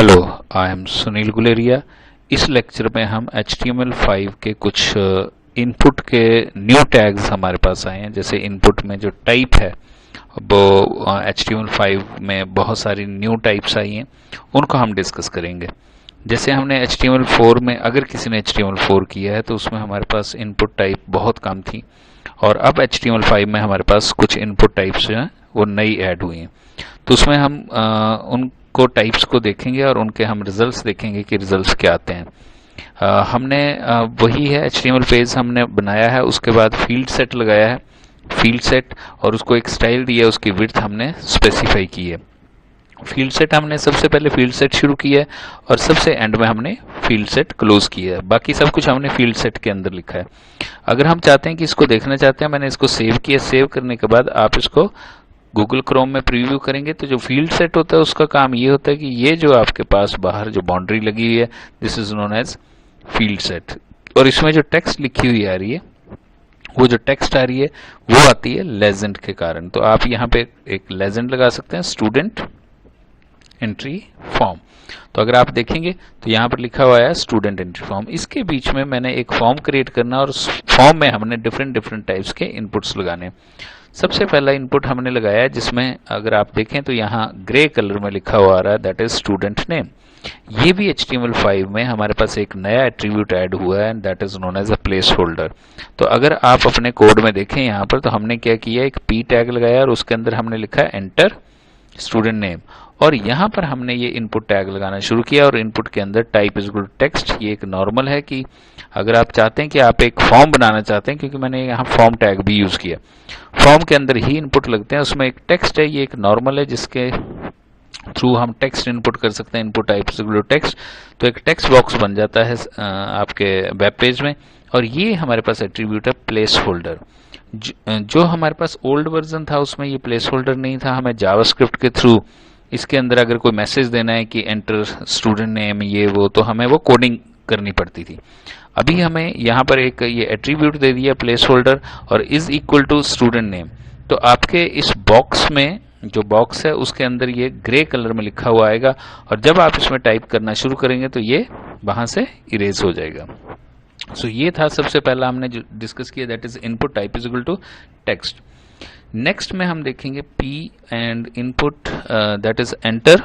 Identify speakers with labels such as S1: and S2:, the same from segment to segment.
S1: Hello, I am Sunil Guleria. इस lecture में हम HTML5 के कुछ इनपुट के न्यू टैग्स हमारे पास आए हैं। जैसे इनपुट में जो टाइप है वो HTML5 में बहुत सारी न्यू टाइप्स आई हैं, उनको हम डिस्कस करेंगे। जैसे हमने HTML4 में, अगर किसी ने HTML4 किया है तो उसमें हमारे पास इनपुट टाइप बहुत कम थी, और अब HTML5 में हमारे पास कुछ इनपुट टाइप्स जो हैं वो नई ऐड हुई हैं। तो उसमें हम उनको टाइप्स को देखेंगे और उनके हम रिजल्ट्स देखेंगे कि रिजल्ट्स क्या आते हैं। हमने वही है HTML पेज हमने बनाया है, उसके बाद फील्ड सेट लगाया है, फील्ड सेट, और उसको एक स्टाइल दिया, उसकी विड्थ हमने स्पेसिफाई की है। फील्ड सेट हमने सबसे पहले फील्ड सेट शुरू किया है और सबसे एंड में हमने फील्ड सेट क्लोज किया है। बाकी सब कुछ हमने फील्ड सेट के अंदर लिखा है। अगर हम चाहते हैं कि इसको देखना चाहते हैं, मैंने इसको सेव किया। सेव करने के बाद आप इसको गूगल क्रोम में प्रीव्यू करेंगे तो जो फील्ड सेट होता है उसका काम ये होता है कि ये जो आपके पास बाहर जो बाउंड्री लगी हुई है, this is known as field set. और इसमें जो टेक्स्ट लिखी हुई आ रही है, वो जो टेक्स्ट आ रही है वो आती है लेजेंड के कारण। तो आप यहाँ पे एक लेजेंड लगा सकते हैं, स्टूडेंट एंट्री फॉर्म। तो अगर आप देखेंगे तो यहाँ पर लिखा हुआ है स्टूडेंट एंट्री फॉर्म। इसके बीच में मैंने एक फॉर्म क्रिएट करना, और उस फॉर्म में हमने डिफरेंट टाइप्स के इनपुट्स लगाने। सबसे पहला इनपुट हमने लगाया है जिसमें अगर आप देखें तो यहाँ ग्रे कलर में लिखा हुआ आ रहा है, दैट इज स्टूडेंट नेम। ये भी HTML5 में हमारे पास एक नया एट्रीब्यूट ऐड हुआ है, that is known as a place holder. तो अगर आप अपने कोड में देखें यहाँ पर, तो हमने क्या किया, एक P टैग लगाया और उसके अंदर हमने लिखा है एंटर स्टूडेंट नेम, और यहाँ पर हमने ये इनपुट टैग लगाना शुरू किया। और इनपुट के अंदर type is equal to text. ये एक नॉर्मल है कि अगर आप चाहते हैं कि आप एक फॉर्म बनाना चाहते हैं, क्योंकि मैंने यहाँ फॉर्म टैग भी यूज किया, फॉर्म के अंदर ही इनपुट लगते हैं, उसमें एक टेक्स्ट है, ये एक नॉर्मल है जिसके थ्रू हम टेक्स्ट इनपुट कर सकते हैं। Input type is equal to text, तो एक टेक्स्ट बॉक्स बन जाता है आपके वेब पेज में। और ये हमारे पास एट्रीब्यूट है प्लेस होल्डर। जो हमारे पास ओल्ड वर्जन था उसमें ये प्लेस होल्डर नहीं था, हमें जावास्क्रिप्ट के थ्रू इसके अंदर अगर कोई मैसेज देना है कि एंटर स्टूडेंट नेम ये वो, तो हमें वो कोडिंग करनी पड़ती थी। अभी हमें यहाँ पर एक ये एट्रीब्यूट दे दिया प्लेस होल्डर और is equal to student name. तो आपके इस बॉक्स में, जो बॉक्स है उसके अंदर ये ग्रे कलर में लिखा हुआ आएगा, और जब आप इसमें टाइप करना शुरू करेंगे तो ये वहां से इरेज हो जाएगा। सो ये था सबसे पहला हमने जो डिस्कस किया, that is input type is equal to text. Next में हम देखेंगे P and input, that is enter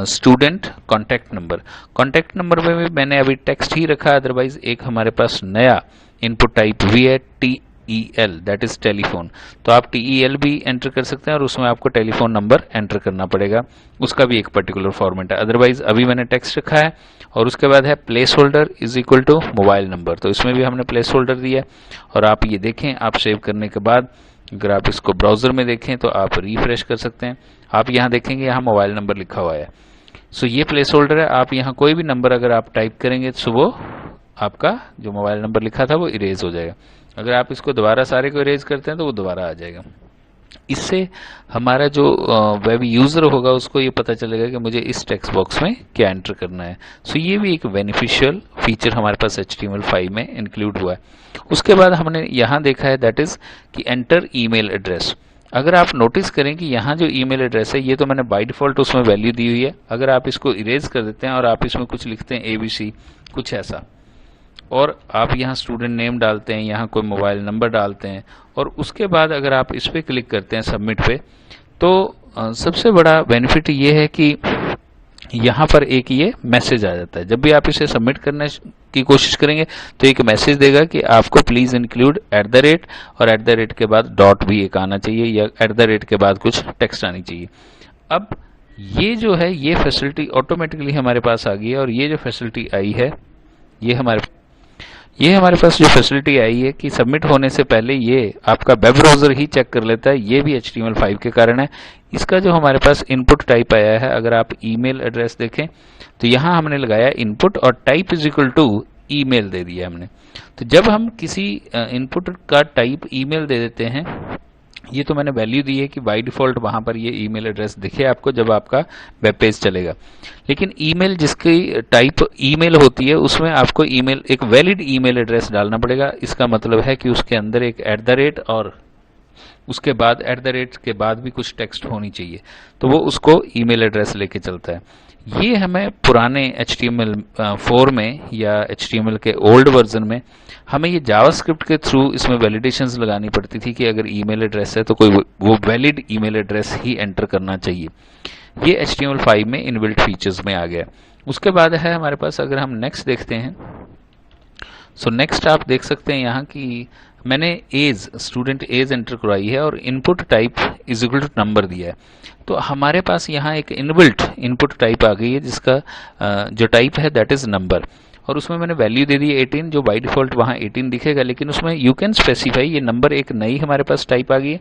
S1: student contact number. Contact number में भी मैंने अभी टेक्स्ट ही रखा, अदरवाइज एक हमारे पास नया इनपुट टाइप भी है TEL, दैट इज टेलीफोन। तो आप TEL भी एंटर कर सकते हैं और उसमें आपको टेलीफोन नंबर एंटर करना पड़ेगा, उसका भी एक पर्टिकुलर फॉर्मेट है। अदरवाइज अभी मैंने टेक्स्ट रखा है। और उसके बाद है place holder is equal to mobile number, तो इसमें भी हमने प्लेस होल्डर दिया। और आप ये देखें, आप सेव करने के बाद अगर आप इसको ब्राउजर में देखें तो आप रिफ्रेश कर सकते हैं। आप यहाँ देखेंगे, यहाँ मोबाइल नंबर लिखा हुआ है। सो ये प्लेस होल्डर है। आप यहाँ कोई भी नंबर अगर आप टाइप करेंगे तो वो आपका जो मोबाइल नंबर लिखा था वो इरेज हो जाएगा। अगर आप इसको दोबारा सारे को इरेज करते हैं तो वो दोबारा आ जाएगा। इससे हमारा जो वेब यूजर होगा उसको ये पता चलेगा कि मुझे इस टेक्स्ट बॉक्स में क्या एंटर करना है। सो ये भी एक बेनिफिशियल फीचर हमारे पास HTML5 में इंक्लूड हुआ है। उसके बाद हमने यहाँ देखा है, दैट इज कि एंटर ईमेल एड्रेस। अगर आप नोटिस करें कि यहाँ जो ईमेल एड्रेस है, ये तो मैंने बाय डिफॉल्ट उसमें वैल्यू दी हुई है। अगर आप इसको इरेज कर देते हैं और आप इसमें कुछ लिखते हैं ABC कुछ ऐसा, और आप यहाँ स्टूडेंट नेम डालते हैं, यहाँ कोई मोबाइल नंबर डालते हैं, और उसके बाद अगर आप इस पे क्लिक करते हैं सबमिट पे, तो सबसे बड़ा बेनिफिट ये है कि यहाँ पर एक ये मैसेज आ जाता है। जब भी आप इसे सबमिट करने की कोशिश करेंगे तो एक मैसेज देगा कि आपको प्लीज इंक्लूड @ और @ के बाद डॉट भी एक आना चाहिए, या @ के बाद कुछ टेक्स्ट आनी चाहिए। अब ये जो है, ये फैसिलिटी ऑटोमेटिकली हमारे पास आ गई है। और ये जो फैसिलिटी आई है, ये हमारे पास जो फैसिलिटी आई है कि सबमिट होने से पहले ये आपका वेब ब्राउजर ही चेक कर लेता है, ये भी HTML5 के कारण है। इसका जो हमारे पास इनपुट टाइप आया है, अगर आप ईमेल एड्रेस देखें तो यहाँ हमने लगाया इनपुट और type is equal to email दे दिया हमने। तो जब हम किसी इनपुट का टाइप ईमेल दे देते हैं, ये तो मैंने वैल्यू दी है कि बाय डिफॉल्ट वहां पर ये ईमेल एड्रेस दिखे आपको जब आपका वेब पेज चलेगा। लेकिन ईमेल जिसकी टाइप ईमेल होती है, उसमें आपको ईमेल एक वैलिड ईमेल एड्रेस डालना पड़ेगा। इसका मतलब है कि उसके अंदर एक @ और उसके बाद @ के बाद भी कुछ टेक्स्ट होनी चाहिए, तो वो उसको ईमेल एड्रेस लेके चलता है। ये हमें पुराने HTML4 में या HTML के ओल्ड वर्जन में हमें ये जावास्क्रिप्ट के थ्रू इसमें वैलिडेशंस लगानी पड़ती थी कि अगर ईमेल एड्रेस है तो कोई वो वैलिड ईमेल एड्रेस ही एंटर करना चाहिए। ये HTML5 में इनबिल्ट फीचर्स में आ गया। उसके बाद है हमारे पास, अगर हम नेक्स्ट देखते हैं, सो नेक्स्ट आप देख सकते हैं यहाँ की मैंने एज, स्टूडेंट एज एंटर करवाई है और input type is equal to number दिया है। तो हमारे पास यहाँ एक इनबिल्ट इनपुट टाइप आ गई है जिसका जो टाइप है दैट इज नंबर, और उसमें मैंने वैल्यू दे दी 18, जो बाय डिफॉल्ट वहाँ 18 दिखेगा, लेकिन उसमें यू कैन स्पेसिफाई, ये नंबर एक नई हमारे पास टाइप आ गई है।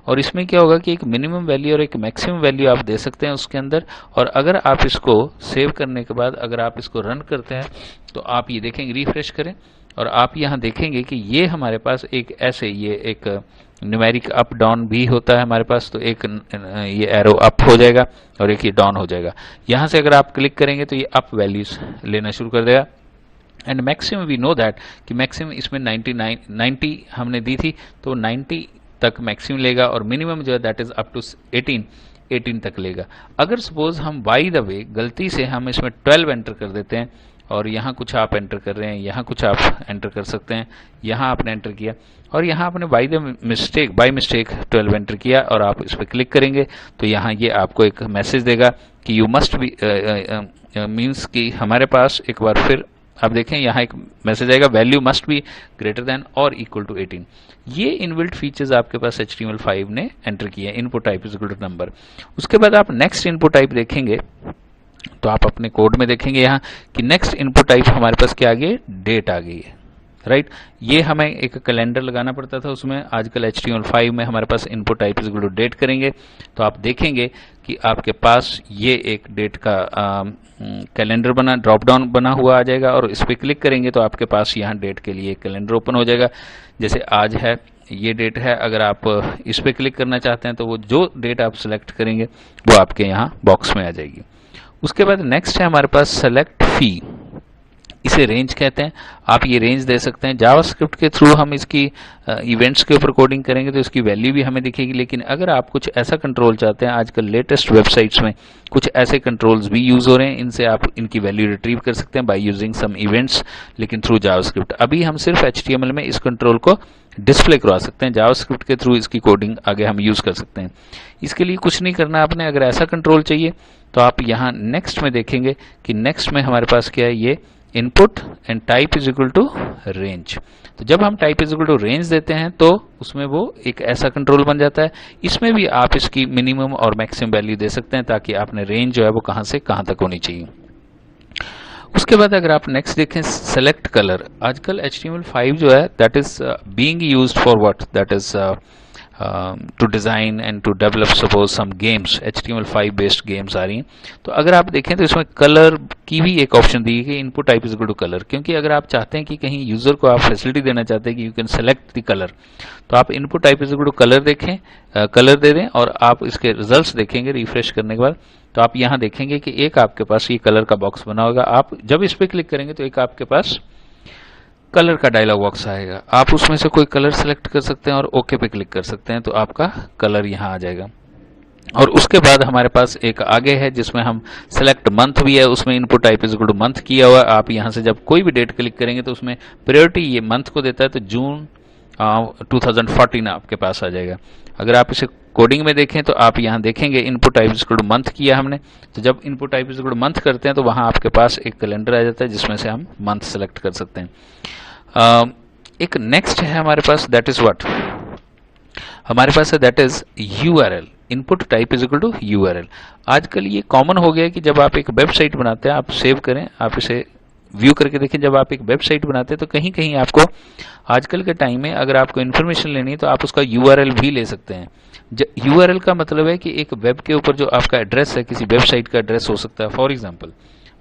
S1: और इसमें क्या होगा कि एक मिनिमम वैल्यू और एक मैक्सिमम वैल्यू आप दे सकते हैं उसके अंदर। और अगर आप इसको सेव करने के बाद अगर आप इसको रन करते हैं तो आप ये देखेंगे, रिफ्रेश करें और आप यहाँ देखेंगे कि ये हमारे पास एक ऐसे ये एक न्यूमेरिक अप डाउन भी होता है हमारे पास, तो एक ये एरो अप हो जाएगा और एक ये डाउन हो जाएगा। यहाँ से अगर आप क्लिक करेंगे तो ये अप वैल्यूज लेना शुरू कर देगा। And maximum we know that कि मैक्सिमम इसमें 90 हमने दी थी, तो 90 तक मैक्सिमम लेगा और मिनिमम जो है दैट इज अप टू 18 तक लेगा। अगर सपोज हम बाय द वे गलती से हम इसमें 12 एंटर कर देते हैं और यहाँ कुछ आप एंटर कर रहे हैं, यहाँ कुछ आप एंटर कर सकते हैं, यहाँ आपने एंटर किया और यहाँ आपने बाय मिस्टेक 12 एंटर किया और आप इस पर क्लिक करेंगे तो यहाँ ये आपको एक मैसेज देगा कि यू मस्ट बी मीन्स कि हमारे पास एक बार फिर आप देखें यहाँ एक मैसेज आएगा, value must be greater than और इक्वल टू 18। ये इनबिल्ट फीचर्स आपके पास HTML5 ने एंटर किए हैं, input type is equal to number. उसके बाद आप नेक्स्ट इनपुट टाइप देखेंगे तो आप अपने कोड में देखेंगे यहाँ कि नेक्स्ट इनपुट टाइप हमारे पास क्या आ गई है, डेट आ गई है, राइट। ये हमें एक कैलेंडर लगाना पड़ता था उसमें, आजकल HTML5 में हमारे पास input type is equal to date करेंगे तो आप देखेंगे कि आपके पास ये एक डेट का कैलेंडर बना, ड्रॉप डाउन बना हुआ आ जाएगा और इस पर क्लिक करेंगे तो आपके पास यहाँ डेट के लिए कैलेंडर ओपन हो जाएगा। जैसे आज है, ये डेट है, अगर आप इस पर क्लिक करना चाहते हैं तो वो जो डेट आप सिलेक्ट करेंगे वो आपके यहाँ बॉक्स में आ जाएगी। उसके बाद नेक्स्ट है हमारे पास सेलेक्ट फी, इसे रेंज कहते हैं। आप ये रेंज दे सकते हैं। जावास्क्रिप्ट के थ्रू हम इसकी इवेंट्स के ऊपर कोडिंग करेंगे तो इसकी वैल्यू भी हमें दिखेगी, लेकिन अगर आप कुछ ऐसा कंट्रोल चाहते हैं, आजकल लेटेस्ट वेबसाइट्स में कुछ ऐसे कंट्रोल्स भी यूज हो रहे हैं, इनसे आप इनकी वैल्यू रिट्रीव कर सकते हैं बाय यूजिंग सम इवेंट्स, लेकिन थ्रू जावास्क्रिप्ट। अभी हम सिर्फ HTML में इस कंट्रोल को डिस्प्ले करवा सकते हैं, जावास्क्रिप्ट के थ्रू इसकी कोडिंग आगे हम यूज कर सकते हैं। इसके लिए कुछ नहीं करना आपने, अगर ऐसा कंट्रोल चाहिए तो आप यहाँ नेक्स्ट में देखेंगे कि नेक्स्ट में हमारे पास क्या है, ये input and type is equal to range. तो जब हम type is equal to range देते हैं तो उसमें वो एक ऐसा कंट्रोल बन जाता है। इसमें भी आप इसकी मिनिमम और मैक्सिमम वैल्यू दे सकते हैं ताकि आपने रेंज जो है वो कहां से कहां तक होनी चाहिए। उसके बाद अगर आप नेक्स्ट देखें, सेलेक्ट कलर। आजकल HTML5 जो है that is being used for what, that is to design and to develop suppose some games, HTML5 based games आ रही हैं। तो अगर आप देखें तो इसमें कलर की भी एक ऑप्शन दी है, input type is equal to colour, क्योंकि अगर आप चाहते हैं कि कहीं यूजर को आप फैसिलिटी देना चाहते हैं कि you can select the colour, तो आप input type is equal to colour देखें, कलर दे दें और आप इसके रिजल्ट्स देखेंगे रिफ्रेश करने के बाद। तो आप यहाँ देखेंगे कि एक आपके पास ये कलर का बॉक्स बना होगा, आप जब इस पर क्लिक करेंगे तो एक आपके पास कलर का डायलॉग बॉक्स आएगा, आप उसमें से कोई कलर सेलेक्ट कर सकते हैं और ओके पे क्लिक कर सकते हैं तो आपका कलर यहाँ आ जाएगा। और उसके बाद हमारे पास एक आगे है जिसमें हम सेलेक्ट मंथ भी है, उसमें input type is equal two month किया हुआ है। आप यहाँ से जब कोई भी डेट क्लिक करेंगे तो उसमें प्रायोरिटी ये मंथ को देता है, तो जून 2014 आपके पास आ जाएगा। अगर आप इसे कोडिंग में देखें तो आप यहाँ देखेंगे input type is equal two month किया हमने, तो जब input type is equal two month करते हैं तो वहां आपके पास एक कैलेंडर आ जाता है जिसमें से हम मंथ सेलेक्ट कर सकते हैं। एक नेक्स्ट है हमारे पास, दैट इज व्हाट, हमारे पास है that is URL, input type is equal to URL। आजकल ये कॉमन हो गया है कि जब आप एक वेबसाइट बनाते हैं, आप सेव करें, आप इसे व्यू करके देखें, जब आप एक वेबसाइट बनाते हैं तो कहीं कहीं आपको आजकल के टाइम में अगर आपको इन्फॉर्मेशन लेनी है तो आप उसका URL भी ले सकते हैं। URL का मतलब है कि एक वेब के ऊपर जो आपका एड्रेस है, किसी वेबसाइट का एड्रेस हो सकता है। फॉर एग्जांपल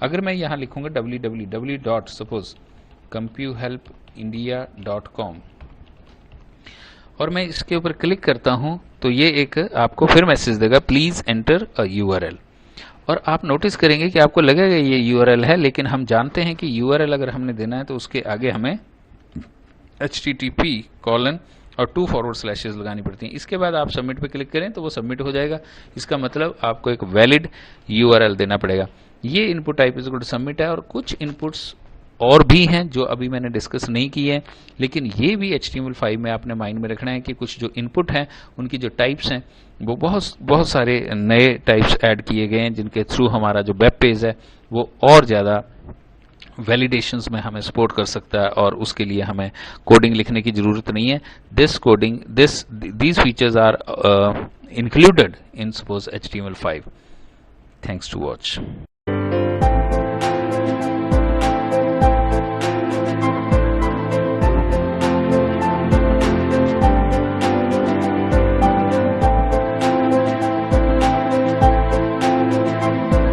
S1: अगर मैं यहाँ लिखूंगा www.compuhelpindia.com और मैं इसके ऊपर क्लिक करता हूं तो ये एक आपको फिर मैसेज देगा, प्लीज एंटर अ URL। और आप नोटिस करेंगे कि आपको लगेगा ये URL है, लेकिन हम जानते हैं कि URL अगर हमने देना है तो उसके आगे हमें http: और 2 फॉरवर्ड स्लैशेस लगानी पड़ती हैं। इसके बाद आप सबमिट पे क्लिक करें तो वो सबमिट हो जाएगा। इसका मतलब आपको एक वैलिड URL देना पड़ेगा। ये input type is equal to submit है, और कुछ इनपुट्स और भी हैं जो अभी मैंने डिस्कस नहीं किए हैं, लेकिन ये भी HTML5 में आपने माइंड में रखना है कि कुछ जो इनपुट हैं उनकी जो टाइप्स हैं वो बहुत सारे नए टाइप्स ऐड किए गए हैं, जिनके थ्रू हमारा जो वेब पेज है वो और ज़्यादा वैलिडेशंस में हमें सपोर्ट कर सकता है, और उसके लिए हमें कोडिंग लिखने की ज़रूरत नहीं है। These features are included in suppose HTML5। Thanks to watch.